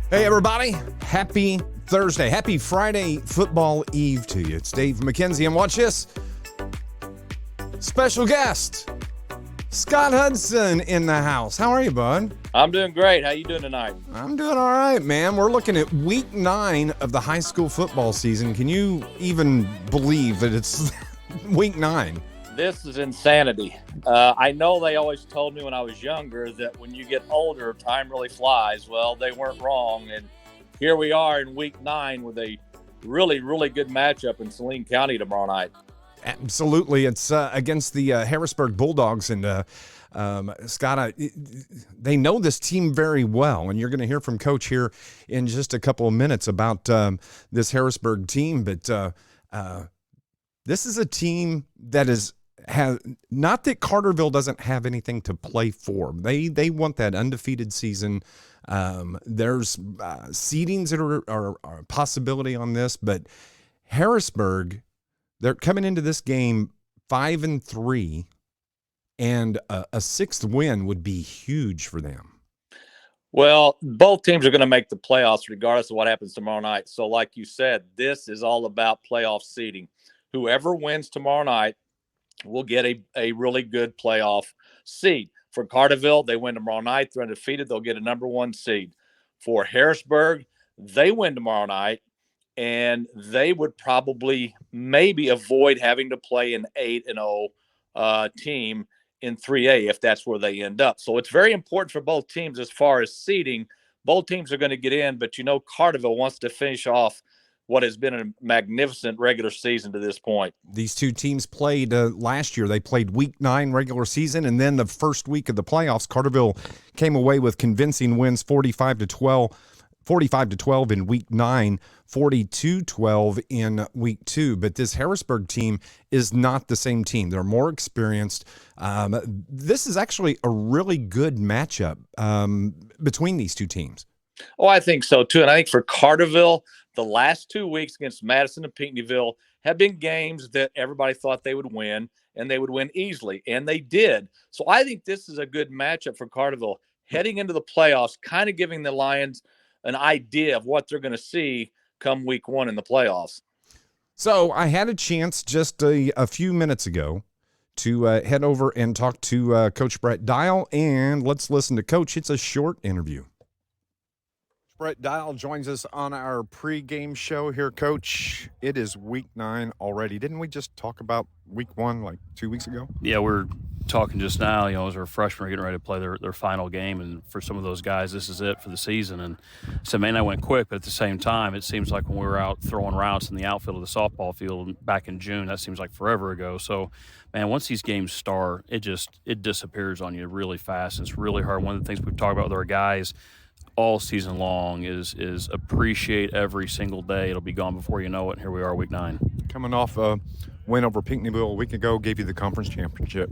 Hey, everybody. Happy Thursday. Happy Friday football eve to you. It's Dave McKenzie, and watch this. Special guest, Scott Hudson in the house. How are you, bud? I'm doing great. How you doing tonight? I'm doing all right, man. We're looking at week 9 of the high school football season. Can you even believe that it's week 9? This is insanity. I know they always told me when I was younger that when you get older, time really flies. Well, they weren't wrong. And here we are in week 9 with a really, really good matchup in Saline County tomorrow night. Absolutely. It's against the Harrisburg Bulldogs. And Scott, they know this team very well. And you're going to hear from Coach here in just a couple of minutes about this Harrisburg team. But this is a team that has not that Carterville doesn't have anything to play for. They want that undefeated season. There's seedings that are a possibility on this, but Harrisburg, they're coming into this game 5-3, and a sixth win would be huge for them. Well, both teams are going to make the playoffs regardless of what happens tomorrow night. So like you said, this is all about playoff seeding. Whoever wins tomorrow night will get a really good playoff seed. For Carterville, they win tomorrow night. They're undefeated. They'll get a number 1 seed. For Harrisburg, they win tomorrow night, and they would probably maybe avoid having to play an 8-0 team in 3A if that's where they end up. So it's very important for both teams as far as seeding. Both teams are going to get in, but Carterville wants to finish off what has been a magnificent regular season to this point. These two teams played last year. They played week 9 regular season, and then the first week of the playoffs, Carterville came away with convincing wins 45-12 in week 9, 42-12 in week 2. But this Harrisburg team is not the same team. They're more experienced. This is actually a really good matchup between these two teams. Oh, I think so, too. And I think for Carterville, the last 2 weeks against Madison and Pinckneyville have been games that everybody thought they would win, and they would win easily, and they did. So I think this is a good matchup for Carterville heading into the playoffs, kind of giving the Lions an idea of what they're going to see come week 1 in the playoffs. So I had a chance just a few minutes ago to head over and talk to Coach Brett Dial, and let's listen to Coach. It's a short interview. Brett Dial joins us on our pregame show here, Coach. It is week 9 already. Didn't we just talk about week 1 like 2 weeks ago? Yeah, we're talking just now, as our freshmen are getting ready to play their final game, and for some of those guys, this is it for the season. And so, man, that went quick, but at the same time, it seems like when we were out throwing routes in the outfield of the softball field back in June, that seems like forever ago. So, man, once these games start, it disappears on you really fast. It's really hard. One of the things we've talked about with our guys all season long is appreciate every single day. It'll be gone before you know it, and here we are, week 9. Coming off a win over Pinckneyville a week ago, gave you the conference championship.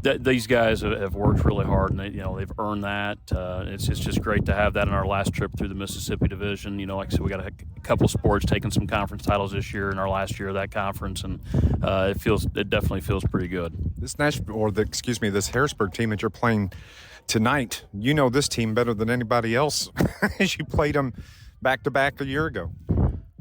These guys have worked really hard, and they've earned that. It's just great to have that in our last trip through the Mississippi Division. Like I said, we got a couple of sports taking some conference titles this year in our last year of that conference, and it definitely feels pretty good. This this Harrisburg team that you're playing tonight, you know this team better than anybody else as you played them back-to-back a year ago.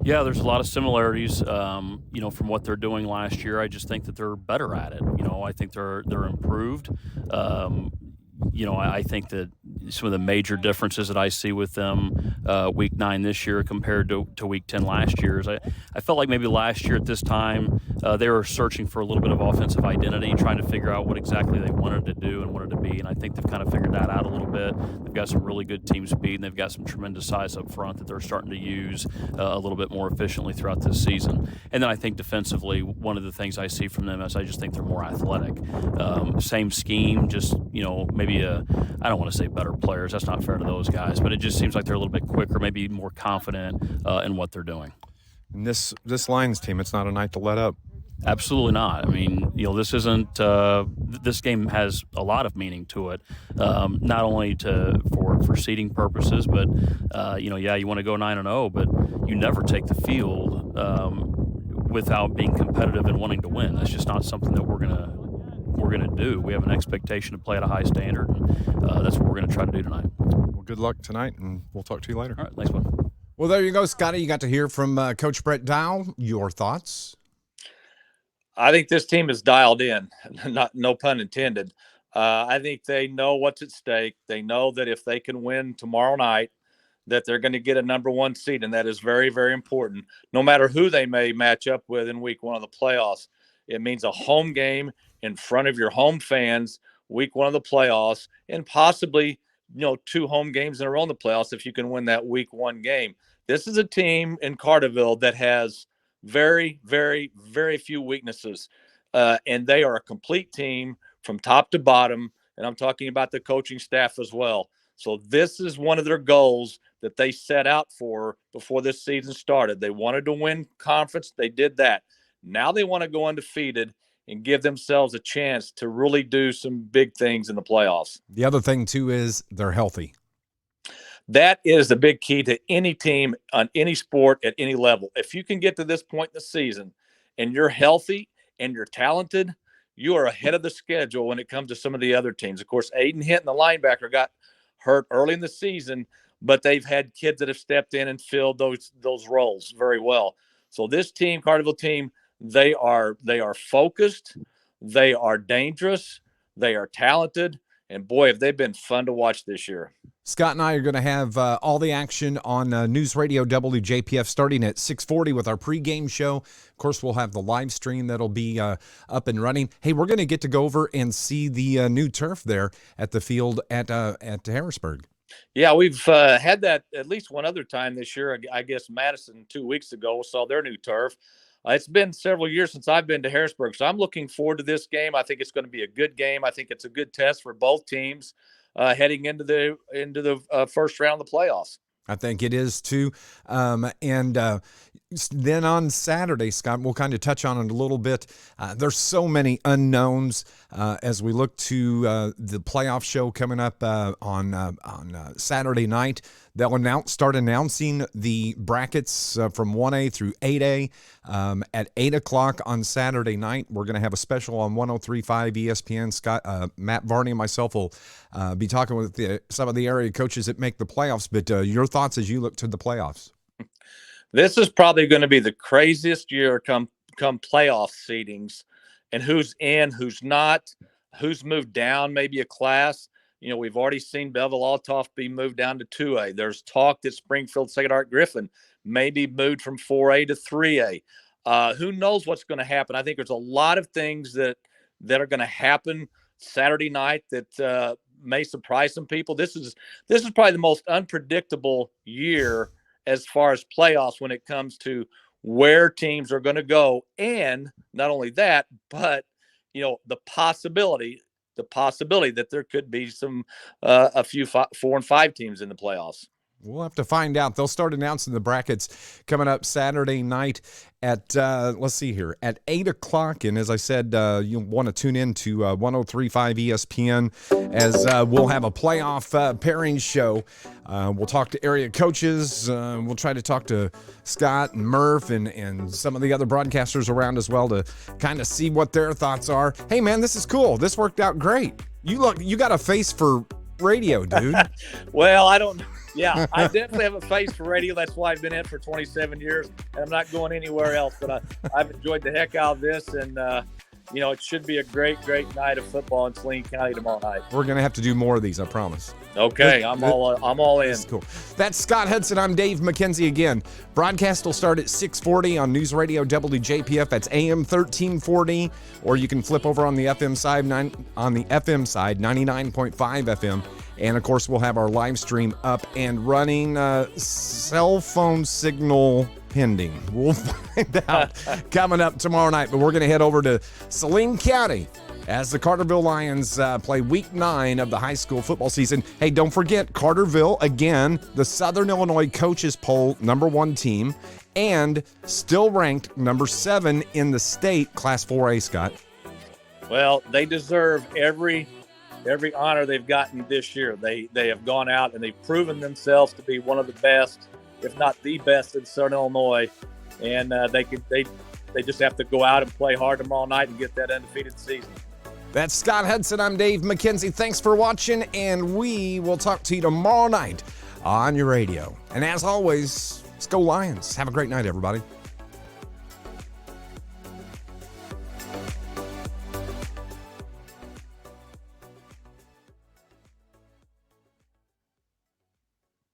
Yeah, there's a lot of similarities, from what they're doing last year. I just think that they're better at it. I think they're improved. I think that some of the major differences that I see with them week 9 this year compared to week 10 last year is I felt like maybe last year at this time they were searching for a little bit of offensive identity, trying to figure out what exactly they wanted to do and wanted to be, and I think they've kind of figured that out a little bit. They've got some really good team speed, and they've got some tremendous size up front that they're starting to use a little bit more efficiently throughout this season. And then I think defensively, one of the things I see from them is I just think they're more athletic. Same scheme, just maybe I don't want to say better players. That's not fair to those guys, but it just seems like they're a little bit quicker, maybe more confident in what they're doing. And this Lions team, it's not a night to let up. Absolutely not. I mean, this isn't. This game has a lot of meaning to it, not only for seeding purposes, but you want to go 9-0, but you never take the field without being competitive and wanting to win. That's just not something that we're gonna do. We have an expectation to play at a high standard, and that's what we're gonna try to do tonight. Well, Good luck tonight, and we'll talk to you later. All right, thanks, bud. Well, there you go, Scotty. You got to hear from Coach Brett Dow. Your thoughts? I think this team is dialed in, no pun intended. I think they know what's at stake. They know that if they can win tomorrow night, that they're going to get a number one seed, and that is very, very important. No matter who they may match up with in week one of the playoffs, it means a home game in front of your home fans, week one of the playoffs, and possibly, 2 home games in a row in the playoffs if you can win that week one game. This is a team in Carterville that has very, very, very few weaknesses, and they are a complete team from top to bottom, and I'm talking about the coaching staff as well. So this is one of their goals that they set out for before this season started. They wanted to win conference. They did that. Now they want to go undefeated and give themselves a chance to really do some big things in the playoffs. The other thing, too, is they're healthy. That is the big key to any team on any sport at any level. If you can get to this point in the season and you're healthy and you're talented, you are ahead of the schedule when it comes to some of the other teams. Of course, Aiden Hinton, the linebacker, got hurt early in the season, but they've had kids that have stepped in and filled those roles very well. So this team, Carterville team, they are focused, they are dangerous, they are talented, and boy, have they been fun to watch this year. Scott and I are going to have all the action on News Radio WJPF starting at 6:40 with our pregame show. Of course, we'll have the live stream that'll be up and running. Hey, we're going to get to go over and see the new turf there at the field at Harrisburg. Yeah, we've had that at least one other time this year. I guess Madison 2 weeks ago saw their new turf. It's been several years since I've been to Harrisburg, so I'm looking forward to this game. I think it's going to be a good game. I think it's a good test for both teams heading into the first round of the playoffs. I think it is too. Then on Saturday, Scott, we'll kind of touch on it a little bit. There's so many unknowns as we look to the playoff show coming up on Saturday night. They'll start announcing the brackets from 1A through 8A at 8 o'clock on Saturday night. We're going to have a special on 103.5 ESPN. Scott, Matt Varney and myself will be talking with some of the area coaches that make the playoffs. But your thoughts as you look to the playoffs? This is probably going to be the craziest year come playoff seedings, and who's in, who's not, who's moved down maybe a class. We've already seen Belleville Althoff be moved down to 2A. There's talk that Springfield St. Art Griffin may be moved from 4A to 3A. Who knows what's going to happen? I think there's a lot of things that are going to happen Saturday night that may surprise some people. This is probably the most unpredictable year as far as playoffs when it comes to where teams are going to go. And not only that, but, the possibility that there could be some a few 4 and 5 teams in the playoffs. We'll have to find out. They'll start announcing the brackets coming up Saturday night at, let's see here, at 8 o'clock. And as I said, you'll want to tune in to 103.5 ESPN as we'll have a playoff pairing show. We'll talk to area coaches. We'll try to talk to Scott and Murph and some of the other broadcasters around as well to kind of see what their thoughts are. Hey, man, this is cool. This worked out great. You got a face for radio, dude. Well, I don't know. Yeah, I definitely have a face for radio. That's why I've been in it for 27 years, and I'm not going anywhere else. But I've enjoyed the heck out of this, and it should be a great night of football in Saline County tomorrow night. We're gonna have to do more of these, I promise. Okay, I'm all in. That's cool. That's Scott Hudson. I'm Dave McKenzie again. Broadcast will start at 6:40 on News Radio WJPF. That's AM 1340, or you can flip over on the FM side 99.5 FM. And, of course, we'll have our live stream up and running. Cell phone signal pending. We'll find out coming up tomorrow night. But we're going to head over to Saline County as the Carterville Lions play Week 9 of the high school football season. Hey, don't forget, Carterville, again, the Southern Illinois Coaches Poll #1 team, and still ranked number 7 in the state, Class 4A, Scott. Well, they deserve every honor they've gotten this year. They have gone out and they've proven themselves to be one of the best, if not the best, in Southern Illinois. And they just have to go out and play hard tomorrow night and get that undefeated season. That's Scott Hudson. I'm Dave McKenzie. Thanks for watching, and we will talk to you tomorrow night on your radio. And as always, let's go Lions. Have a great night, everybody.